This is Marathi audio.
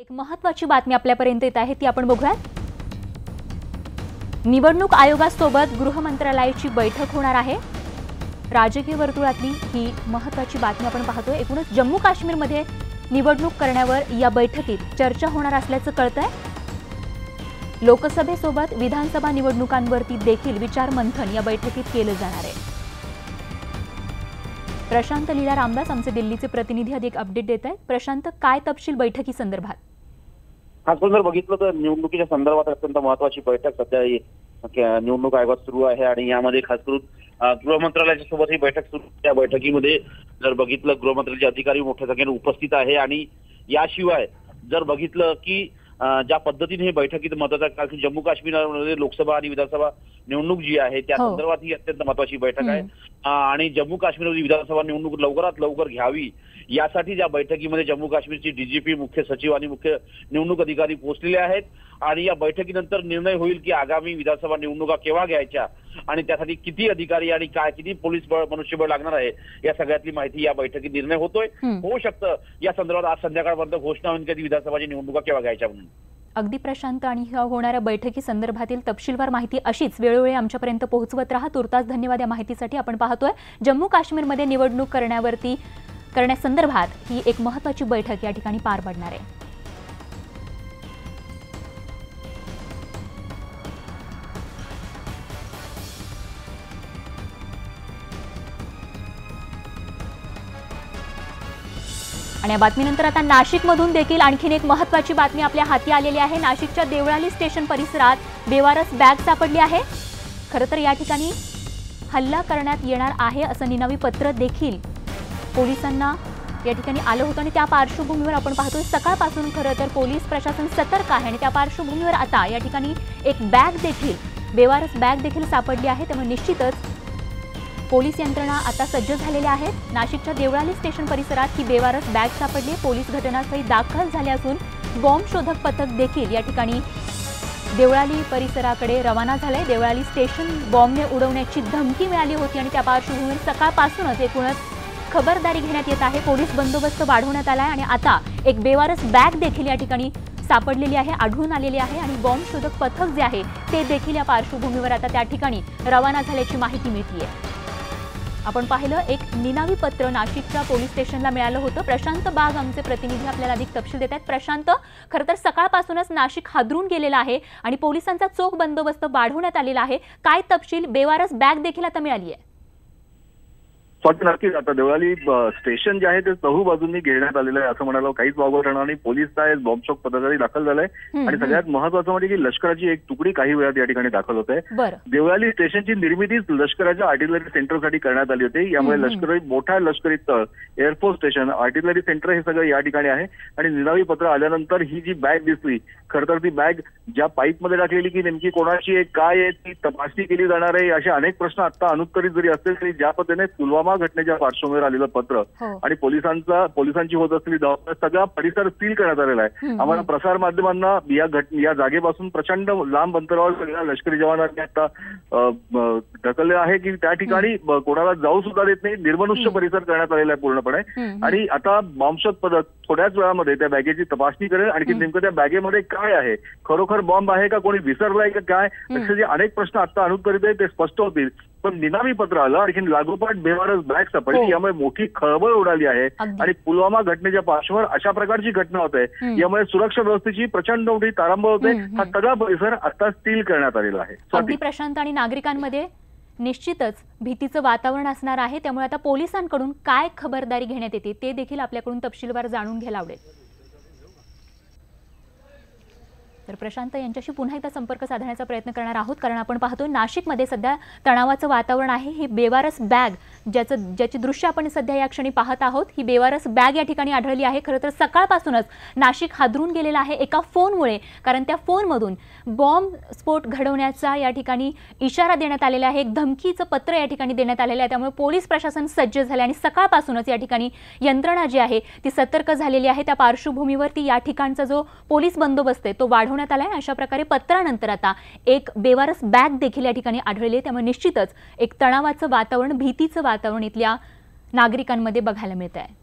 एक महत्त्वाची बातमी आपल्यापर्यंत येत आहे ती आपण बघूयात। निवडणूक आयोगासोबत गृह मंत्रालयाची बैठक होणार आहे। राजकीय वर्तुळातली ही महत्त्वाची बातमी आपण पाहतोय। एकूणच जम्मू काश्मीरमध्ये निवडणूक करण्यावर या बैठकीत चर्चा होणार असल्याचं कळतंय। लोकसभेसोबत विधानसभा निवडणुकांवरती देखील विचार मंथन या बैठकीत केलं जाणार आहे। प्रशांत लीला रामदास आमचे दिल्लीचे प्रतिनिधी अधिक अपडेट देत आहेत। प्रशांत, काय तपशील बैठकी संदर्भात? आपण जर बघितलं तर निवडणुकीच्या संदर्भात अत्यंत महत्त्वाची बैठक सध्या निवडणूक आयोगात सुरू आहे आणि यामध्ये खास करून गृह मंत्रालयाच्या सोबत ही बैठक सुरू। त्या बैठकीमध्ये जर बघितलं गृहमंत्र्यांचे अधिकारी मोठ्या संख्येने उपस्थित आहे आणि याशिवाय जर बघितलं की ज्या पद्धतीने ही बैठकीत महत्त्वाचं कारण की जम्मू काश्मीरमध्ये लोकसभा आणि विधानसभा निवडणूक जी आहे त्या संदर्भात ही अत्यंत महत्त्वाची बैठक आहे आणि जम्मू काश्मीरमध्ये विधानसभा निवडणूक लवकरात लवकर घ्यावी यासाठी ज्या बैठकीमध्ये जम्मू काश्मीरची डीजीपी, मुख्य सचिव आणि मुख्य निवडणूक अधिकारी पोहोचलेले आहेत आणि या बैठकीनंतर निर्णय होईल की आगामी विधानसभा निवडणुका केव्हा घ्यायच्या आणि त्यासाठी किती अधिकारी आणि काय किती पोलीस बळ मनुष्यबळ लागणार आहे या सगळ्यातली माहिती या बैठकीत निर्णय होतोय। होऊ शकतं या संदर्भात आज संध्याकाळपर्यंत घोषणा होईल की विधानसभाची निवडणुका केव्हा घ्यायच्या म्हणून। अगदी प्रशांत, आणि होणाऱ्या बैठकी संदर्भातील तपशीलवार माहिती अशीच वेळोवेळी आमच्यापर्यंत पोहोचवत राहा। तुर्तास धन्यवाद या माहितीसाठी। आपण पाहतोय जम्मू काश्मीरमध्ये निवडणूक करण्यासंदर्भात ही एक महत्त्वाची बैठक या ठिकाणी पार पडणार आहे। आणि या बातमीनंतर आता नाशिकमधून देखील आणखीन एक महत्त्वाची बातमी आपल्या हाती आलेली आहे। नाशिकच्या देवळाली स्टेशन परिसरात बेवारस बॅग सापडली आहे। खरं तर या ठिकाणी हल्ला करण्यात येणार आहे असं निनावी पत्र देखील पोलिसांना या ठिकाणी आलं होतं आणि त्या पार्श्वभूमीवर आपण पाहतोय सकाळपासून खरं तर पोलीस प्रशासन सतर्क आहे आणि त्या पार्श्वभूमीवर आता या ठिकाणी एक बेवारस बॅग देखील सापडली आहे। त्यामुळे निश्चितच पोलीस यंत्रणा आता सज्ज झालेल्या आहेत। नाशिकच्या देवळाली स्टेशन परिसरात ही बेवारस बॅग सापडली। पोलीस घटनास्थळी दाखल झाले असून बॉम्ब शोधक पथक देखील या ठिकाणी देवळाली परिसराकडे रवाना झाले। देवळाली स्टेशन बॉम्बने उडवण्याची धमकी मिळाली होती आणि त्या पार्श्वभूमीवर सकाळपासूनच एकूणच खबरदारी घेण्यात येत आहे। पोलीस बंदोबस्त वाढवण्यात आला आहे आणि आता एक बेवारस बॅग देखील या ठिकाणी सापडलेली आहे, आढळून आलेली आहे आणि बॉम्ब शोधक पथक जे आहे ते देखील या पार्श्वभूमीवर आता त्या ठिकाणी रवाना झाल्याची माहिती मिळतेय। आपण पाहिलं एक निनावी पत्र नाशिकच्या पोलीस स्टेशनला मिळालं होतं। प्रशांत बाग आमचे प्रतिनिधी आपल्याला अधिक तपशील देत आहेत। प्रशांत, खरं तर सकाळपासूनच नाशिक हादरून गेलेलं आहे आणि पोलिसांचा चोख बंदोबस्त वाढवण्यात आलेला आहे। काय तपशील? बेवारस बॅग देखील आता मिळाली आहे। नक्कीच आता देवळाली स्टेशन जे आहे ते चहू बाजूंनी घेण्यात आलेलं आहे असं म्हणायला काहीच वावगं राहणार नाही। पोलीस आहेत, बॉम्बशॉक पथकही दाखल झालंय आणि सगळ्यात महत्वाचं म्हणजे की लष्कराची एक तुकडी काही वेळात या ठिकाणी दाखल होत आहे। देवळाली स्टेशनची निर्मितीच लष्कराच्या आर्टिलरी सेंटरसाठी करण्यात आली होती। यामुळे मोठा लष्करी तळ, एअरफोर्स स्टेशन, आर्टिलरी सेंटर हे सगळं या ठिकाणी आहे आणि निनावी पत्र आल्यानंतर ही जी बॅग दिसली, खरं तर ती बॅग ज्या पाईपमध्ये टाकलेली की नेमकी कोणाची आहे, काय आहे, ती तपासणी केली जाणार आहे असे अनेक प्रश्न आता अनुत्तरित जरी असतील तरी ज्या पद्धतीने पुलवामा घटनेच्या पार्श्वभूमीवर आलेलं पत्र आणि पोलिसांची होत असलेली जबाबदारी सगळा परिसर सील करण्यात आलेला आहे। आम्हाला प्रसार माध्यमांना या जागेपासून प्रचंड लांब अंतरावर सगळ्या लष्करी जवानांनी आता ढकलले आहे की त्या ठिकाणी कोणाला जाऊ सुद्धा देत नाही, निर्मनुष्य परिसर करण्यात आलेला आहे पूर्णपणे। आणि आता बॉम्बशॉक पथक थोड्याच वेळामध्ये त्या बॅगेची तपासणी करेल आणि नेमकं त्या बॅगेमध्ये काय आहे, खरोखर बॉम्ब आहे का, कोणी विसरलाय का काय, असे जे अनेक प्रश्न आता अनुत्तरित आहेत ते स्पष्ट होतील। पण निनावी पत्र आलं आणखी लागोपाठ बेवारस बॅग सापडली, यामुळे मोठी खळबळ उडाली आहे आणि पुलवामा घटनेच्या पार्श्वभूमीवर अशा प्रकारची घटना होते यामुळे सुरक्षा व्यवस्थेची प्रचंड मोठी तारांबळ होते। हा सगळा परिसर आता सील करण्यात आलेला आहे। अगदी प्रशांत, आणि नागरिकांमध्ये निश्चितच भीतीचं वातावरण असणार आहे। त्यामुळे आता पोलिसांकडून काय खबरदारी घेण्यात येते ते देखील आपल्याकडून तपशीलवार जाणून घ्यायला आवडेल। तर प्रशांत यांच्याशी पुन्हा एकदा संपर्क साधण्याचा प्रयत्न करणार आहोत, कारण आपण पाहतोय नाशिकमध्ये सध्या तणावाचं वातावरण आहे। ही बेवारस बॅग ज्याची दृश्य आपण सध्या या क्षणी पाहत आहोत, ही बेवारस बॅग या ठिकाणी आढळली आहे। खरं तर सकाळपासूनच नाशिक हादरून गेलेलं आहे एका फोनमुळे, कारण त्या फोनमधून बॉम्ब स्फोट घडवण्याचा या ठिकाणी इशारा देण्यात आलेला आहे, एक धमकीचं पत्र या ठिकाणी देण्यात आलेलं आहे। त्यामुळे पोलीस प्रशासन सज्ज झाले आणि सकाळपासूनच या ठिकाणी यंत्रणा जी आहे ती सतर्क झालेली आहे। त्या पार्श्वभूमीवरती या ठिकाणचा जो पोलीस बंदोबस्त आहे तो वाढवण्यात आलाय। अशा प्रकारे पत्रानंतर आता एक बेवारस बॅग देखील या ठिकाणी आढळली आहे। त्यामुळे निश्चितच एक तणावाचं वातावरण, भीतीचं वातावरण इथल्या नागरिकांमध्ये बघायला मिळत आहे।